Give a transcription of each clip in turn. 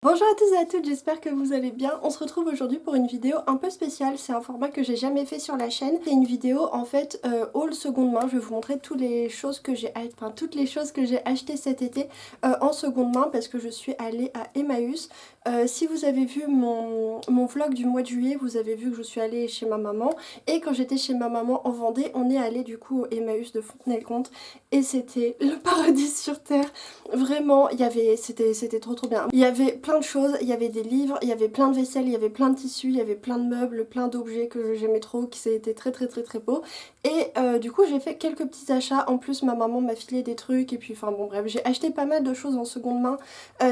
Bonjour à tous et à toutes, j'espère que vous allez bien. On se retrouve aujourd'hui pour une vidéo un peu spéciale, c'est un format que j'ai jamais fait sur la chaîne. C'est une vidéo en fait haul seconde main, je vais vous montrer toutes les choses que j'ai achetées cet été en seconde main parce que je suis allée à Emmaüs. Si vous avez vu mon vlog du mois de juillet, vous avez vu que je suis allée chez ma maman. Et quand j'étais chez ma maman en Vendée, on est allé du coup au Emmaüs de Fontenay-le-Comte et c'était le paradis sur terre. Vraiment, c'était trop bien. Il y avait plein de choses, il y avait des livres, il y avait plein de vaisselle, il y avait plein de tissus, il y avait plein de meubles, plein d'objets que j'aimais trop, qui étaient très beau. Et du coup j'ai fait quelques petits achats, en plus ma maman m'a filé des trucs et puis enfin bon bref, j'ai acheté pas mal de choses en seconde main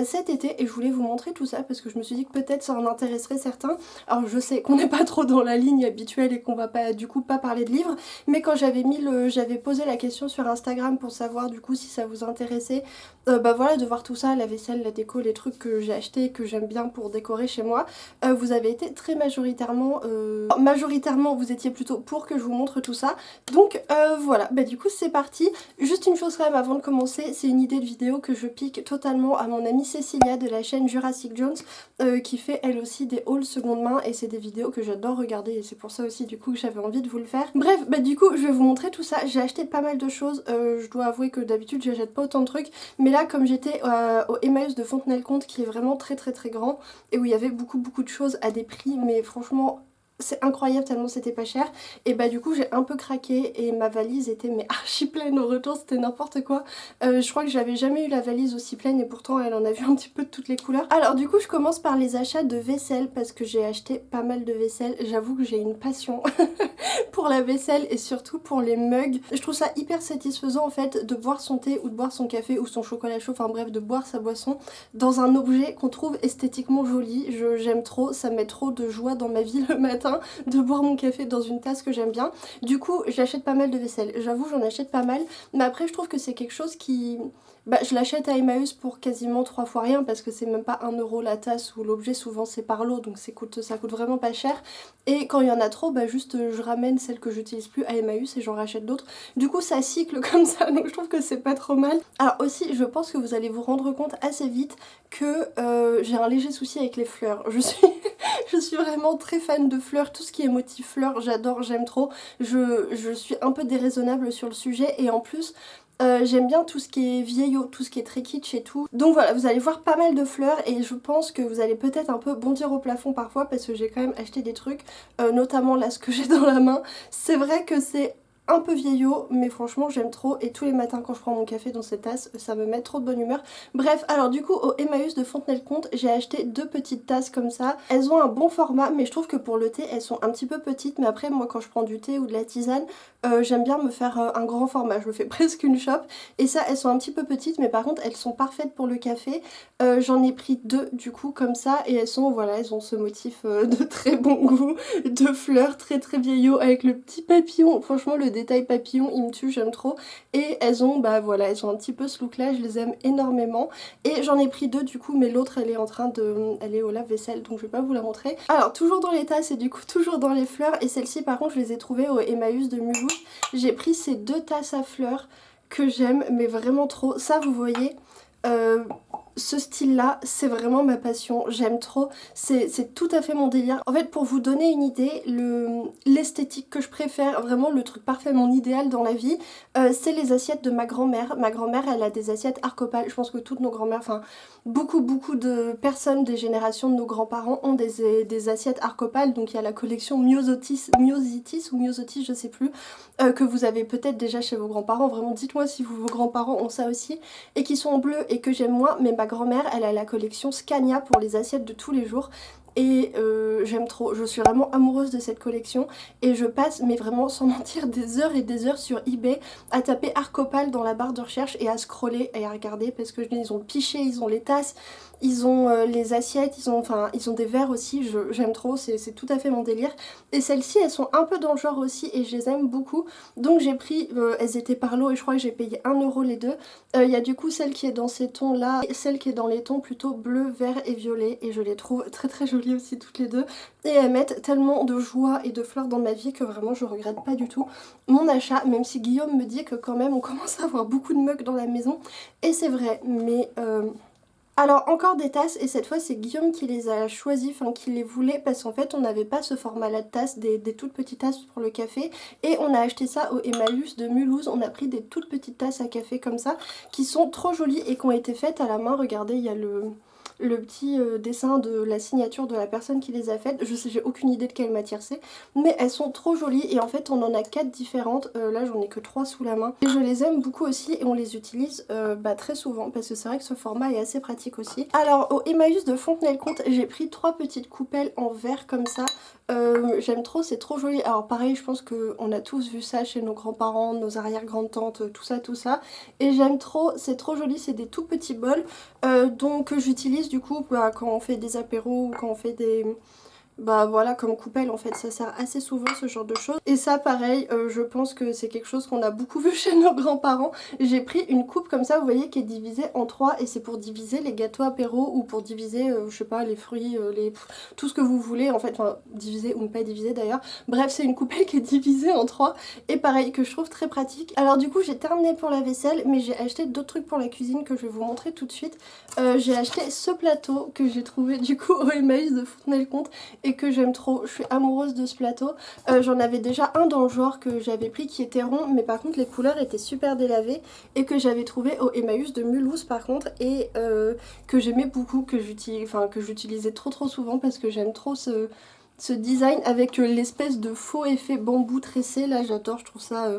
cet été et je voulais vous montrer tout ça parce que je me suis dit que peut-être ça en intéresserait certains. Alors je sais qu'on n'est pas trop dans la ligne habituelle et qu'on va pas du coup pas parler de livres, mais quand j'avais posé la question sur Instagram pour savoir du coup si ça vous intéressait, bah voilà, de voir tout ça, la vaisselle, la déco, les trucs que j'ai achetés, que j'aime bien pour décorer chez moi, vous avez été très majoritairement vous étiez plutôt pour que je vous montre tout ça. Donc voilà, bah du coup c'est parti. Juste une chose quand même avant de commencer, c'est une idée de vidéo que je pique totalement à mon amie Cécilia de la chaîne Jurassic Jones, qui fait elle aussi des hauls seconde main et c'est des vidéos que j'adore regarder et c'est pour ça aussi du coup que j'avais envie de vous le faire. Bref, bah du coup je vais vous montrer tout ça. J'ai acheté pas mal de choses, je dois avouer que d'habitude j'achète pas autant de trucs, mais là comme j'étais au Emmaüs de Fontenay-le-Comte qui est vraiment très grand et où il y avait beaucoup de choses à des prix mais franchement c'est incroyable tellement c'était pas cher, et bah du coup j'ai un peu craqué et ma valise était mais archi pleine au retour, c'était n'importe quoi. Je crois que j'avais jamais eu la valise aussi pleine et pourtant elle en a vu un petit peu de toutes les couleurs. Alors du coup je commence par les achats de vaisselle parce que j'ai acheté pas mal de vaisselle, j'avoue que j'ai une passion pour la vaisselle et surtout pour les mugs. Je trouve ça hyper satisfaisant en fait de boire son thé ou de boire son café ou son chocolat chaud, enfin bref de boire sa boisson dans un objet qu'on trouve esthétiquement joli. J'aime trop, ça met trop de joie dans ma vie le matin de boire mon café dans une tasse que j'aime bien. Du coup j'achète pas mal de vaisselle, j'avoue j'en achète pas mal, mais après je trouve que c'est quelque chose qui... Bah, je l'achète à Emmaüs pour quasiment 3 fois rien parce que c'est même pas 1 € la tasse ou l'objet, souvent c'est par lot donc ça coûte vraiment pas cher. Et quand il y en a trop, bah juste je ramène celles que j'utilise plus à Emmaüs et j'en rachète d'autres. Du coup ça cycle comme ça, donc je trouve que c'est pas trop mal. Alors aussi je pense que vous allez vous rendre compte assez vite que j'ai un léger souci avec les fleurs. Je suis vraiment très fan de fleurs, tout ce qui est motif fleurs j'adore, j'aime trop. Je suis un peu déraisonnable sur le sujet et en plus... j'aime bien tout ce qui est vieillot, tout ce qui est très kitsch et tout. Donc voilà, vous allez voir pas mal de fleurs et je pense que vous allez peut-être un peu bondir au plafond parfois parce que j'ai quand même acheté des trucs, notamment là ce que j'ai dans la main. C'est vrai que c'est un peu vieillot, mais franchement j'aime trop et tous les matins quand je prends mon café dans cette tasse, ça me met trop de bonne humeur. Bref, alors du coup au Emmaüs de Fontenay-le-Comte, j'ai acheté 2 petites tasses comme ça. Elles ont un bon format, mais je trouve que pour le thé, elles sont un petit peu petites, mais après moi quand je prends du thé ou de la tisane, j'aime bien me faire un grand format, je me fais presque une chope. Et ça, elles sont un petit peu petites, mais par contre elles sont parfaites pour le café. J'en ai pris 2 du coup comme ça, et elles sont, voilà, elles ont ce motif de très bon goût, de fleurs très vieillot avec le petit papillon. Franchement le détail papillon il me tue, j'aime trop. Et elles ont, bah voilà, elles ont un petit peu ce look là, je les aime énormément. Et j'en ai pris 2 du coup, mais l'autre elle est en train de... elle est au lave-vaisselle, donc je vais pas vous la montrer. Alors toujours dans les tasses et du coup toujours dans les fleurs, et celle-ci par contre je les ai trouvées au Emmaüs de Mulhouse. J'ai pris ces 2 tasses à fleurs que j'aime mais vraiment trop. Ça vous voyez, ce style là c'est vraiment ma passion, j'aime trop, c'est tout à fait mon délire. En fait pour vous donner une idée, l'esthétique que je préfère, vraiment le truc parfait, mon idéal dans la vie, c'est les assiettes de ma grand-mère. Ma grand-mère elle a des assiettes Arcopal, je pense que toutes nos grand-mères, enfin beaucoup de personnes des générations de nos grands-parents ont des assiettes Arcopal. Donc il y a la collection Myosotis ou Myosotis je sais plus, que vous avez peut-être déjà chez vos grands-parents. Vraiment dites-moi si vos grands-parents ont ça aussi, et qui sont en bleu et que j'aime moins. Mais ma grand-mère elle a la collection Scania pour les assiettes de tous les jours. Et j'aime trop, je suis vraiment amoureuse de cette collection et je passe, mais vraiment sans mentir, des heures et des heures sur eBay à taper Arcopal dans la barre de recherche et à scroller et à regarder parce que ils ont piché, ils ont les tasses, ils ont les assiettes, ils ont des verres aussi, j'aime trop, c'est tout à fait mon délire. Et celles-ci elles sont un peu dans le genre aussi et je les aime beaucoup, donc j'ai pris, elles étaient par lot et je crois que j'ai payé 1 € les deux. Il y a du coup celle qui est dans ces tons là et celle qui est dans les tons plutôt bleu, vert et violet, et je les trouve très jolies aussi toutes les deux. Et elles mettent tellement de joie et de fleurs dans ma vie que vraiment je regrette pas du tout mon achat, même si Guillaume me dit que quand même on commence à avoir beaucoup de mugs dans la maison. Et c'est vrai, mais Alors encore des tasses et cette fois c'est Guillaume qui les a choisis, enfin qui les voulait parce qu'en fait on n'avait pas ce format là de tasses, des toutes petites tasses pour le café et on a acheté ça au Emmaüs de Mulhouse, on a pris des toutes petites tasses à café comme ça qui sont trop jolies et qui ont été faites à la main, regardez il y a le petit dessin de la signature de la personne qui les a faites. Je sais, j'ai aucune idée de quelle matière c'est, mais elles sont trop jolies et en fait on en a 4 différentes, là j'en ai que 3 sous la main. Et je les aime beaucoup aussi et on les utilise très souvent parce que c'est vrai que ce format est assez pratique aussi. Alors au Emmaüs de Fontenay-le-Comte j'ai pris 3 petites coupelles en verre comme ça. J'aime trop, c'est trop joli. Alors pareil, je pense qu'on a tous vu ça chez nos grands-parents, nos arrière-grands-tantes, tout ça, tout ça. Et j'aime trop, c'est trop joli, c'est des tout petits bols donc que j'utilise du coup quand on fait des apéros ou quand on fait des... Bah voilà, comme coupelle en fait, ça sert assez souvent ce genre de choses. Et ça pareil, je pense que c'est quelque chose qu'on a beaucoup vu chez nos grands-parents. J'ai pris une coupe comme ça, vous voyez, qui est divisée en 3 et c'est pour diviser les gâteaux apéro ou pour diviser, je sais pas, les fruits, tout ce que vous voulez en fait, enfin diviser ou ne pas diviser d'ailleurs. Bref, c'est une coupelle qui est divisée en 3 et pareil, que je trouve très pratique. Alors du coup, j'ai terminé pour la vaisselle, mais j'ai acheté d'autres trucs pour la cuisine que je vais vous montrer tout de suite. J'ai acheté ce plateau que j'ai trouvé du coup au Emmaüs de Fontenay-le-Comte et que j'aime trop, je suis amoureuse de ce plateau. J'en avais déjà un dans le genre que j'avais pris qui était rond mais par contre les couleurs étaient super délavées et que j'avais trouvé au Emmaüs de Mulhouse par contre et que j'aimais beaucoup, que j'utilisais trop souvent parce que j'aime trop ce design avec l'espèce de faux effet bambou tressé là, j'adore, je trouve ça...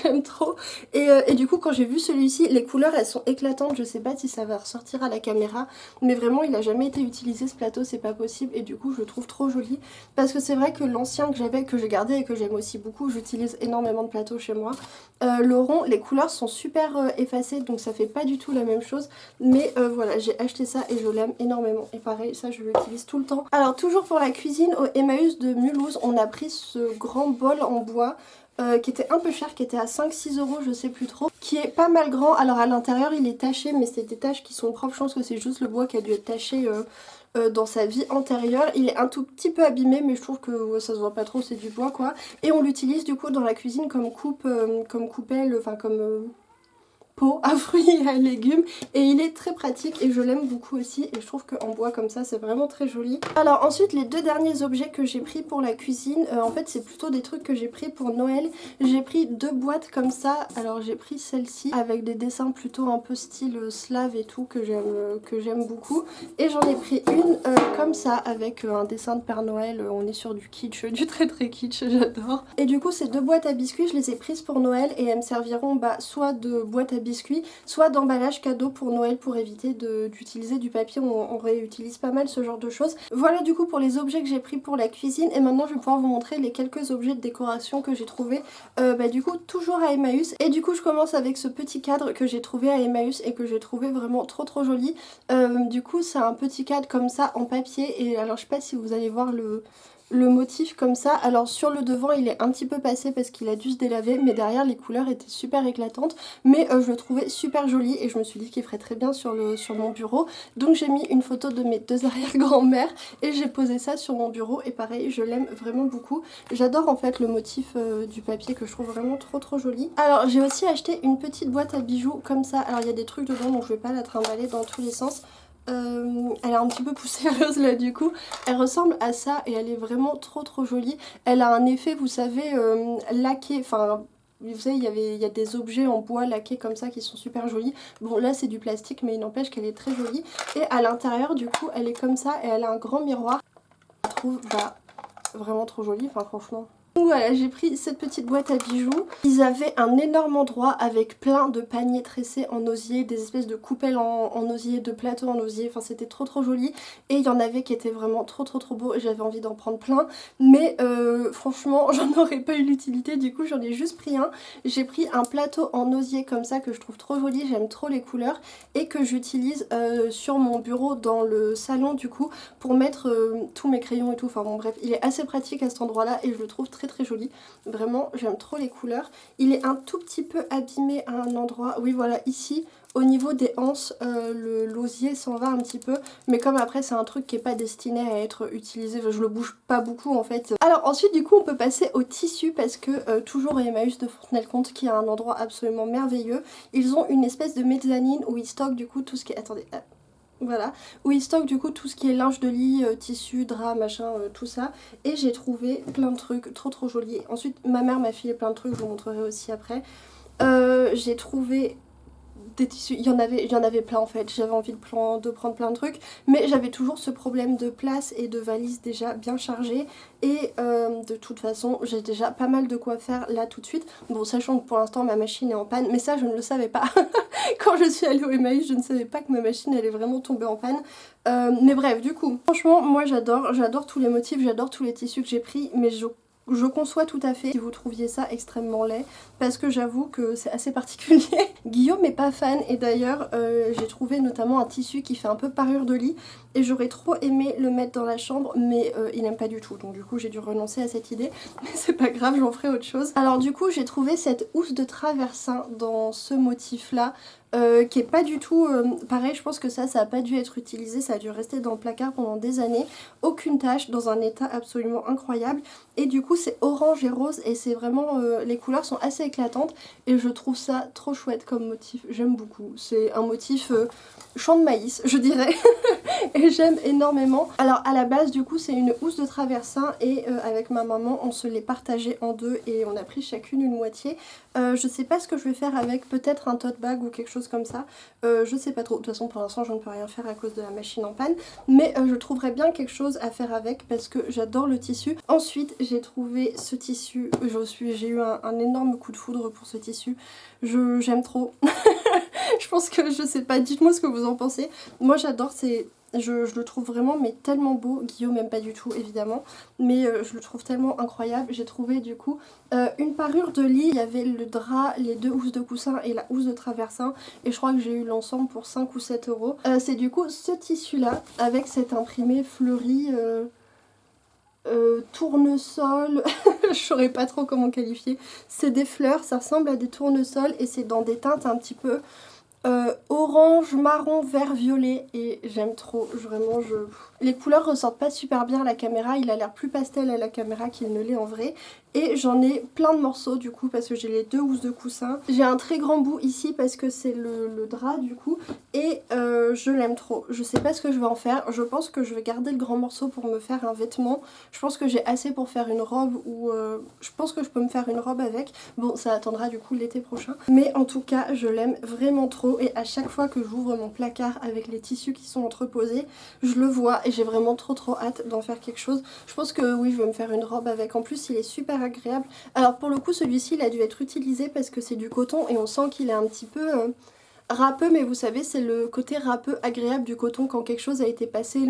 J'aime trop et du coup quand j'ai vu celui-ci, les couleurs elles sont éclatantes, je sais pas si ça va ressortir à la caméra mais vraiment il a jamais été utilisé ce plateau, c'est pas possible et du coup je le trouve trop joli parce que c'est vrai que l'ancien que j'avais, que j'ai gardé et que j'aime aussi beaucoup, j'utilise énormément de plateaux chez moi. Le rond, les couleurs sont super effacées donc ça fait pas du tout la même chose mais voilà, j'ai acheté ça et je l'aime énormément et pareil ça je l'utilise tout le temps. Alors toujours pour la cuisine, au Emmaüs de Mulhouse on a pris ce grand bol en bois qui était un peu cher, qui était à 5-6 € je sais plus trop, qui est pas mal grand. Alors à l'intérieur il est taché mais c'est des taches qui sont propres, je pense que c'est juste le bois qui a dû être taché dans sa vie antérieure. Il est un tout petit peu abîmé mais je trouve que ça se voit pas trop, c'est du bois quoi. Et on l'utilise du coup dans la cuisine comme coupe, comme coupelle, enfin comme... pot à fruits et à légumes et il est très pratique et je l'aime beaucoup aussi et je trouve qu'en bois comme ça c'est vraiment très joli. Alors ensuite les deux derniers objets que j'ai pris pour la cuisine, en fait c'est plutôt des trucs que j'ai pris pour Noël. J'ai pris 2 boîtes comme ça, alors j'ai pris celle-ci avec des dessins plutôt un peu style slave et tout que j'aime beaucoup et j'en ai pris une comme ça avec un dessin de Père Noël, on est sur du kitsch, du très kitsch, j'adore. Et du coup ces 2 boîtes à biscuits je les ai prises pour Noël et elles me serviront soit de boîte à biscuits, soit d'emballage cadeau pour Noël pour éviter d'utiliser du papier, on réutilise pas mal ce genre de choses. Voilà du coup pour les objets que j'ai pris pour la cuisine et maintenant je vais pouvoir vous montrer les quelques objets de décoration que j'ai trouvé du coup toujours à Emmaüs. Et du coup je commence avec ce petit cadre que j'ai trouvé à Emmaüs et que j'ai trouvé vraiment trop joli. Du coup c'est un petit cadre comme ça en papier et alors je sais pas si vous allez voir le motif comme ça. Alors sur le devant il est un petit peu passé parce qu'il a dû se délaver mais derrière les couleurs étaient super éclatantes mais je le trouvais super joli et je me suis dit qu'il ferait très bien sur mon bureau. Donc j'ai mis une photo de mes 2 arrière-grand-mères et j'ai posé ça sur mon bureau et pareil je l'aime vraiment beaucoup. J'adore en fait le motif du papier que je trouve vraiment trop joli. Alors j'ai aussi acheté une petite boîte à bijoux comme ça. Alors il y a des trucs dedans donc je vais pas la trimballer dans tous les sens. Elle est un petit peu poussiéreuse là du coup, elle ressemble à ça et elle est vraiment trop jolie. Elle a un effet vous savez laqué, enfin vous savez il y a des objets en bois laqués comme ça qui sont super jolis. Bon là c'est du plastique mais il n'empêche qu'elle est très jolie et à l'intérieur du coup elle est comme ça et elle a un grand miroir. Je trouve vraiment trop jolie, enfin franchement. Donc voilà, j'ai pris cette petite boîte à bijoux. Ils avaient un énorme endroit avec plein de paniers tressés en osier, des espèces de coupelles en osier, de plateaux en osier, enfin c'était trop joli. Et il y en avait qui étaient vraiment trop beaux et j'avais envie d'en prendre plein. Mais franchement, j'en aurais pas eu l'utilité, du coup j'en ai juste pris un. J'ai pris un plateau en osier comme ça que je trouve trop joli, j'aime trop les couleurs. Et que j'utilise sur mon bureau dans le salon du coup pour mettre tous mes crayons et tout. Enfin bon bref, il est assez pratique à cet endroit là et je le trouve très joli. Vraiment j'aime trop les couleurs. Il est un tout petit peu abîmé à un endroit, oui voilà ici Au niveau des anses, l'osier s'en va un petit peu, mais comme après c'est un truc qui est pas destiné à être utilisé, je le bouge pas beaucoup en fait. Alors ensuite du coup on peut passer au tissu parce que toujours Emmaüs de Fontenay-le-Comte qui est un endroit absolument merveilleux. Ils ont une espèce de mezzanine où ils stockent du coup tout ce qui est... Attendez, voilà, où ils stockent du coup tout ce qui est linge de lit, tissu, drap, machin, tout ça. Et j'ai trouvé plein de trucs trop jolis. Ensuite ma mère m'a filé plein de trucs, je vous montrerai aussi après. J'ai trouvé des tissus, il y en avait plein en fait, j'avais envie de prendre plein de trucs, mais j'avais toujours ce problème de place et de valise déjà bien chargée, et de toute façon j'ai déjà pas mal de quoi faire là tout de suite. Bon, sachant que pour l'instant ma machine est en panne, mais ça je ne le savais pas. Quand je suis allée au Emmaüs, je ne savais pas que ma machine allait vraiment tomber en panne. Mais bref, du coup, franchement moi j'adore tous les motifs, j'adore tous les tissus que j'ai pris, mais je conçois tout à fait si vous trouviez ça extrêmement laid, parce que j'avoue que c'est assez particulier. Guillaume est pas fan, et d'ailleurs j'ai trouvé notamment un tissu qui fait un peu parure de lit, et j'aurais trop aimé le mettre dans la chambre, mais il n'aime pas du tout, donc du coup j'ai dû renoncer à cette idée, mais c'est pas grave, j'en ferai autre chose. Alors du coup j'ai trouvé cette housse de traversin dans ce motif là, qui est pas du tout pareil. Je pense que ça a pas dû être utilisé, ça a dû rester dans le placard pendant des années, aucune tache, dans un état absolument incroyable, et du coup c'est orange et rose, et c'est vraiment les couleurs sont assez éclatantes, et je trouve ça trop chouette comme motif, j'aime beaucoup. C'est un motif champ de maïs je dirais, et j'aime énormément. Alors à la base du coup c'est une housse de traversin, et avec ma maman on se l'est partagée en deux et on a pris chacune une moitié. Je sais pas ce que je vais faire avec, peut-être un tote bag ou quelque chose comme ça, je sais pas trop. De toute façon pour l'instant je ne peux rien faire à cause de la machine en panne, mais je trouverais bien quelque chose à faire avec parce que j'adore le tissu. Ensuite j'ai trouvé ce tissu, j'ai eu un énorme coup de foudre pour ce tissu, j'aime trop. Je pense que, je sais pas, dites-moi ce que vous en pensez. Moi j'adore, je le trouve vraiment mais tellement beau. Guillaume aime pas du tout évidemment, mais je le trouve tellement incroyable. J'ai trouvé du coup une parure de lit, il y avait le drap, les deux housses de coussin et la housse de traversin, et je crois que j'ai eu l'ensemble pour 5 ou 7 euros. C'est du coup ce tissu là avec cet imprimé fleuri, tournesol, je saurais pas trop comment qualifier. C'est des fleurs, ça ressemble à des tournesols, et c'est dans des teintes un petit peu orange, marron, vert, violet, et j'aime trop, vraiment les couleurs ressortent pas super bien à la caméra, il a l'air plus pastel à la caméra qu'il ne l'est en vrai, et j'en ai plein de morceaux du coup parce que j'ai les deux housses de coussin. J'ai un très grand bout ici parce que c'est le drap du coup, et je l'aime trop. Je sais pas ce que je vais en faire, je pense que je vais garder le grand morceau pour me faire un vêtement. Je pense que j'ai assez pour faire une robe, ou je pense que je peux me faire une robe avec. Bon, ça attendra du coup l'été prochain, mais en tout cas je l'aime vraiment trop, et à chaque fois que j'ouvre mon placard avec les tissus qui sont entreposés, je le vois, et j'ai vraiment trop hâte d'en faire quelque chose. Je pense que oui, je vais me faire une robe avec. En plus il est super agréable. Alors pour le coup celui-ci il a dû être utilisé parce que c'est du coton, et on sent qu'il est un petit peu râpeux, mais vous savez c'est le côté râpeux agréable du coton quand quelque chose a été passé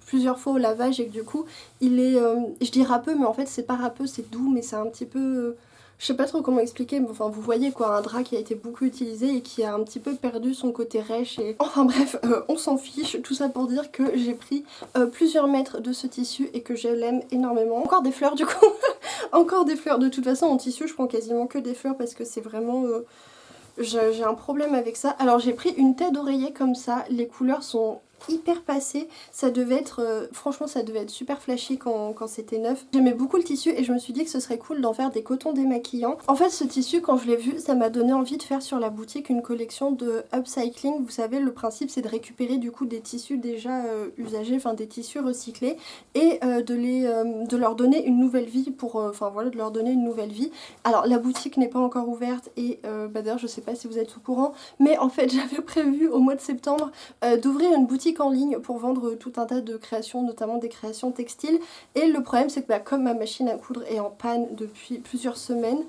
plusieurs fois au lavage, et que du coup il est, je dis râpeux mais en fait c'est pas râpeux, c'est doux, mais c'est un petit peu... je sais pas trop comment expliquer, mais enfin vous voyez quoi, un drap qui a été beaucoup utilisé et qui a un petit peu perdu son côté rêche, et... Enfin bref, on s'en fiche, tout ça pour dire que j'ai pris plusieurs mètres de ce tissu et que je l'aime énormément. Encore des fleurs du coup, encore des fleurs. De toute façon en tissu je prends quasiment que des fleurs parce que c'est vraiment... j'ai un problème avec ça. Alors j'ai pris une tête d'oreiller comme ça, les couleurs sont hyper passées, ça devait être, franchement ça devait être super flashy quand c'était neuf. J'aimais beaucoup le tissu et je me suis dit que ce serait cool d'en faire des cotons démaquillants. En fait ce tissu quand je l'ai vu ça m'a donné envie de faire sur la boutique une collection de upcycling. Vous savez le principe c'est de récupérer du coup des tissus déjà usagés, enfin des tissus recyclés, et de leur donner une nouvelle vie pour, enfin voilà, de leur donner une nouvelle vie. Alors la boutique n'est pas encore ouverte, et d'ailleurs je sais pas si vous êtes au courant, mais en fait j'avais prévu au mois de septembre d'ouvrir une boutique en ligne pour vendre tout un tas de créations, notamment des créations textiles, et le problème c'est que comme ma machine à coudre est en panne depuis plusieurs semaines,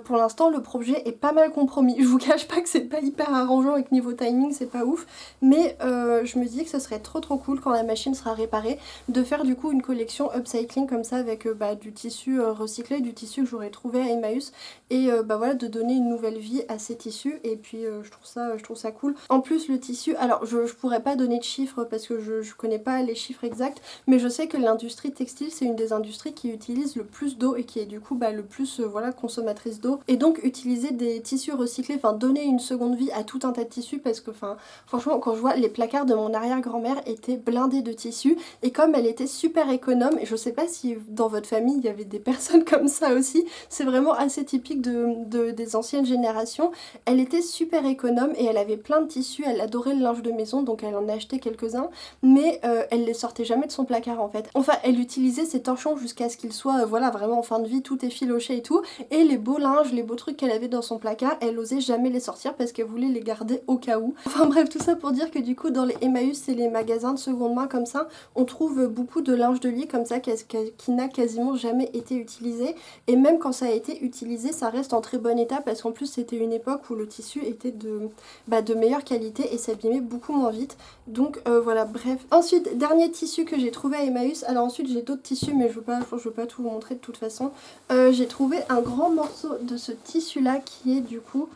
pour l'instant le projet est pas mal compromis. Je vous cache pas que c'est pas hyper arrangeant et que niveau timing c'est pas ouf, mais je me dis que ce serait trop cool quand la machine sera réparée de faire du coup une collection upcycling comme ça avec du tissu recyclé, du tissu que j'aurais trouvé à Emmaüs, et voilà, de donner une nouvelle vie à ces tissus, et puis je trouve ça cool. En plus le tissu, alors je pourrais pas donner de chiffres parce que je connais pas les chiffres exacts, mais je sais que l'industrie textile c'est une des industries qui utilise le plus d'eau et qui est du coup le plus voilà, consommatrice réductrice d'eau et donc utiliser des tissus recyclés, enfin donner une seconde vie à tout un tas de tissus parce que enfin franchement quand je vois les placards de mon arrière-grand-mère étaient blindés de tissus et comme elle était super économe, et je sais pas si dans votre famille il y avait des personnes comme ça aussi, c'est vraiment assez typique des anciennes générations, elle était super économe et elle avait plein de tissus, elle adorait le linge de maison donc elle en a acheté quelques-uns mais elle les sortait jamais de son placard en fait. Enfin elle utilisait ses torchons jusqu'à ce qu'ils soient voilà vraiment en fin de vie, tout effiloché et tout, et les beaux linges, les beaux trucs qu'elle avait dans son placard, elle osait jamais les sortir parce qu'elle voulait les garder au cas où. Enfin bref, tout ça pour dire que du coup dans les Emmaüs et les magasins de seconde main comme ça, on trouve beaucoup de linge de lit comme ça qui n'a quasiment jamais été utilisé, et même quand ça a été utilisé ça reste en très bon état parce qu'en plus c'était une époque où le tissu était de meilleure qualité et s'abîmait beaucoup moins vite. Donc voilà, bref. Ensuite, dernier tissu que j'ai trouvé à Emmaüs. Alors ensuite j'ai d'autres tissus mais je veux pas tout vous montrer de toute façon. J'ai trouvé un grand morceau de ce tissu là qui est du coup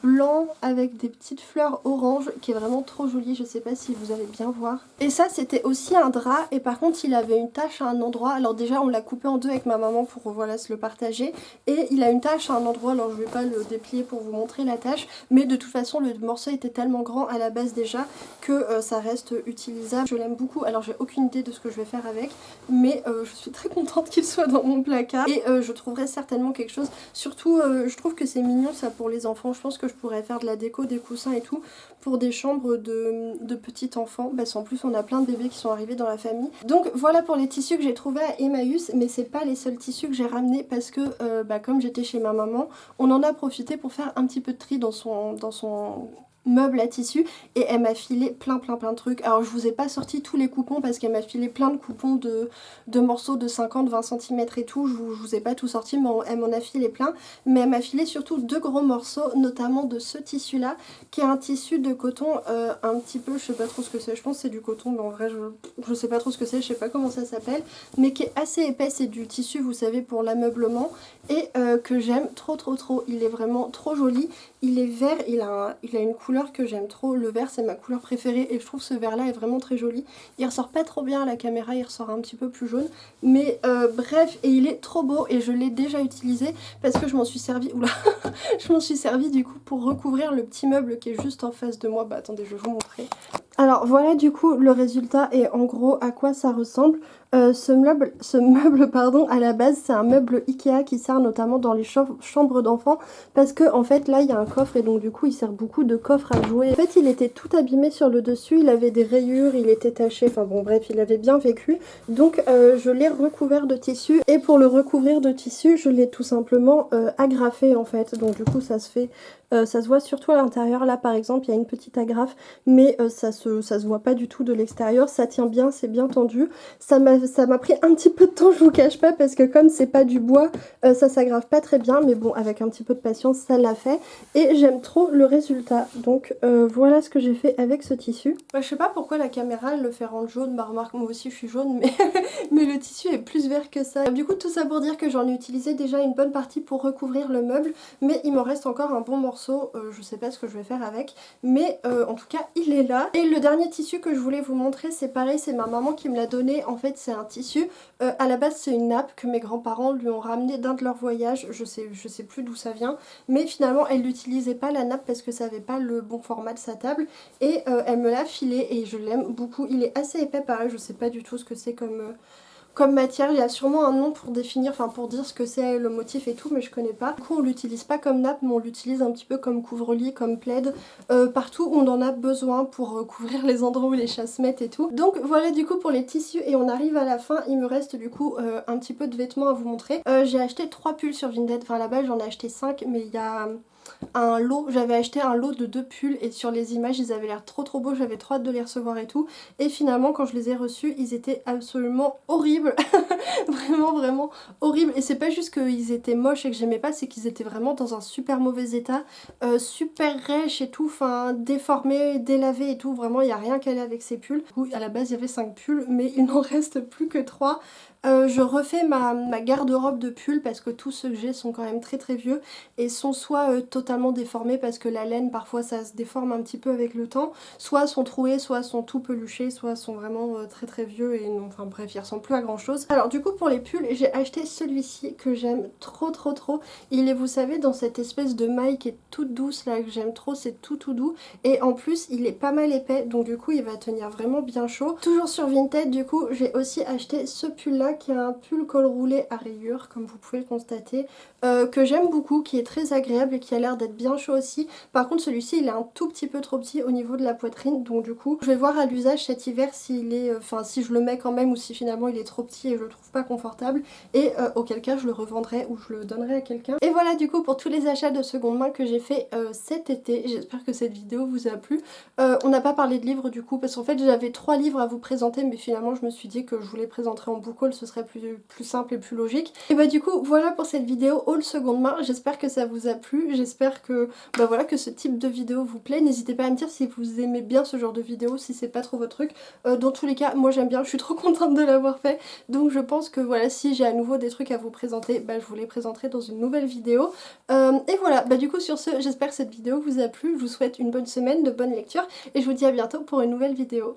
blanc avec des petites fleurs orange qui est vraiment trop joli, je sais pas si vous allez bien voir. Et ça c'était aussi un drap et par contre il avait une tache à un endroit, alors déjà on l'a coupé en deux avec ma maman pour voilà se le partager et il a une tache à un endroit, alors je vais pas le déplier pour vous montrer la tache mais de toute façon le morceau était tellement grand à la base déjà que ça reste utilisable. Je l'aime beaucoup, alors j'ai aucune idée de ce que je vais faire avec mais je suis très contente qu'il soit dans mon placard et je trouverai certainement quelque chose, surtout je trouve que c'est mignon ça pour les enfants, je pense que je pourrais faire de la déco, des coussins et tout pour des chambres de petits enfants parce qu'en plus on a plein de bébés qui sont arrivés dans la famille. Donc voilà pour les tissus que j'ai trouvés à Emmaüs, mais c'est pas les seuls tissus que j'ai ramenés parce que comme j'étais chez ma maman, on en a profité pour faire un petit peu de tri dans son meuble à tissu et elle m'a filé plein de trucs. Alors je vous ai pas sorti tous les coupons parce qu'elle m'a filé plein de coupons de morceaux de 50-20 cm et tout, je vous ai pas tout sorti mais elle m'en a filé plein, mais elle m'a filé surtout deux gros morceaux, notamment de ce tissu là qui est un tissu de coton un petit peu, je sais pas trop ce que c'est, je pense que c'est du coton mais en vrai je sais pas trop ce que c'est, je sais pas comment ça s'appelle, mais qui est assez épais, c'est du tissu vous savez pour l'ameublement et que j'aime trop, il est vraiment trop joli, il est vert, il a une couleur que j'aime trop, le vert c'est ma couleur préférée et je trouve ce vert là est vraiment très joli, il ressort pas trop bien à la caméra, il ressort un petit peu plus jaune, mais bref, et il est trop beau et je l'ai déjà utilisé parce que je m'en suis servi, oula, je m'en suis servi du coup pour recouvrir le petit meuble qui est juste en face de moi, bah attendez je vais vous montrer. Alors voilà du coup le résultat et en gros à quoi ça ressemble. Ce meuble pardon, à la base c'est un meuble Ikea qui sert notamment dans les chambres d'enfants parce que en fait là il y a un coffre et donc du coup il sert beaucoup de coffres à jouer. En fait il était tout abîmé sur le dessus, il avait des rayures, il était taché, enfin bon bref il avait bien vécu. Donc je l'ai recouvert de tissu et pour le recouvrir de tissu je l'ai tout simplement agrafé en fait. Donc du coup ça se voit surtout à l'intérieur, là par exemple il y a une petite agrafe mais ça se voit pas du tout de l'extérieur, ça tient bien, c'est bien tendu. Ça m'a pris un petit peu de temps, je vous cache pas, parce que comme c'est pas du bois, ça s'aggrave pas très bien, mais bon avec un petit peu de patience ça l'a fait et j'aime trop le résultat. Donc voilà ce que j'ai fait avec ce tissu. Je sais pas pourquoi la caméra elle le fait rendre jaune, bah remarque moi aussi je suis jaune mais, mais le tissu est plus vert que ça. Du coup tout ça pour dire que j'en ai utilisé déjà une bonne partie pour recouvrir le meuble, mais il m'en reste encore un bon morceau, je sais pas ce que je vais faire avec, mais en tout cas il est là. Et le dernier tissu que je voulais vous montrer c'est pareil, c'est ma maman qui me l'a donné, en fait c'est un tissu, à la base c'est une nappe que mes grands-parents lui ont ramené d'un de leurs voyages, je sais plus d'où ça vient, mais finalement elle n'utilisait pas la nappe parce que ça avait pas le bon format de sa table et elle me l'a filé et je l'aime beaucoup, il est assez épais pareil, je sais pas du tout ce que c'est comme matière, il y a sûrement un nom pour définir, enfin pour dire ce que c'est le motif et tout, mais je connais pas. Du coup on l'utilise pas comme nappe, mais on l'utilise un petit peu comme couvre-lit, comme plaid, partout où on en a besoin pour couvrir les endroits où les chats se mettent et tout. Donc voilà du coup pour les tissus et on arrive à la fin, il me reste du coup un petit peu de vêtements à vous montrer. J'ai acheté 3 pulls sur Vinted, enfin là-bas j'en ai acheté 5, mais il y a un lot, j'avais acheté un lot de 2 pulls et sur les images ils avaient l'air trop beaux, j'avais trop hâte de les recevoir et tout, et finalement quand je les ai reçus ils étaient absolument horribles vraiment horribles, et c'est pas juste qu'ils étaient moches et que j'aimais pas, c'est qu'ils étaient vraiment dans un super mauvais état, super rêches et tout, enfin déformés, délavés et tout, vraiment il n'y a rien qu'à aller avec ces pulls. À la base il y avait 5 pulls mais il n'en reste plus que 3. Je refais ma garde-robe de pulls parce que tous ceux que j'ai sont quand même très très vieux et sont soit totalement déformés parce que la laine parfois ça se déforme un petit peu avec le temps, soit sont troués, soit sont tout peluchés, soit sont vraiment très très vieux et non, enfin bref, ils ressemblent plus à grand chose. Alors du coup pour les pulls, j'ai acheté celui-ci que j'aime trop trop trop. Il est, vous savez, dans cette espèce de maille qui est toute douce là, que j'aime trop, c'est tout doux. Et en plus il est pas mal épais, donc du coup il va tenir vraiment bien chaud. Toujours sur Vinted, du coup j'ai aussi acheté ce pull là qui est un pull col roulé à rayures, comme vous pouvez le constater, que j'aime beaucoup, qui est très agréable et qui a l'air d'être bien chaud aussi. Par contre celui-ci il est un tout petit peu trop petit au niveau de la poitrine, donc du coup je vais voir à l'usage cet hiver s'il est, enfin si je le mets quand même ou si finalement il est trop petit et je le trouve pas confortable, et auquel cas je le revendrai ou je le donnerai à quelqu'un. Et voilà du coup pour tous les achats de seconde main que j'ai fait cet été. J'espère que cette vidéo vous a plu. On n'a pas parlé de livres du coup parce qu'en fait j'avais 3 livres à vous présenter, mais finalement je me suis dit que je vous les présenterai en book haul, ce serait plus simple et plus logique. Et bah du coup voilà pour cette vidéo haul seconde main. J'espère que ça vous a plu, j'espère que bah voilà, que ce type de vidéo vous plaît. N'hésitez pas à me dire si vous aimez bien ce genre de vidéo, si c'est pas trop votre truc. Dans tous les cas moi j'aime bien, je suis trop contente de l'avoir fait, donc je pense que voilà, si j'ai à nouveau des trucs à vous présenter, bah je vous les présenterai dans une nouvelle vidéo. Et voilà, bah du coup sur ce, j'espère que cette vidéo vous a plu, je vous souhaite une bonne semaine, de bonnes lectures et je vous dis à bientôt pour une nouvelle vidéo.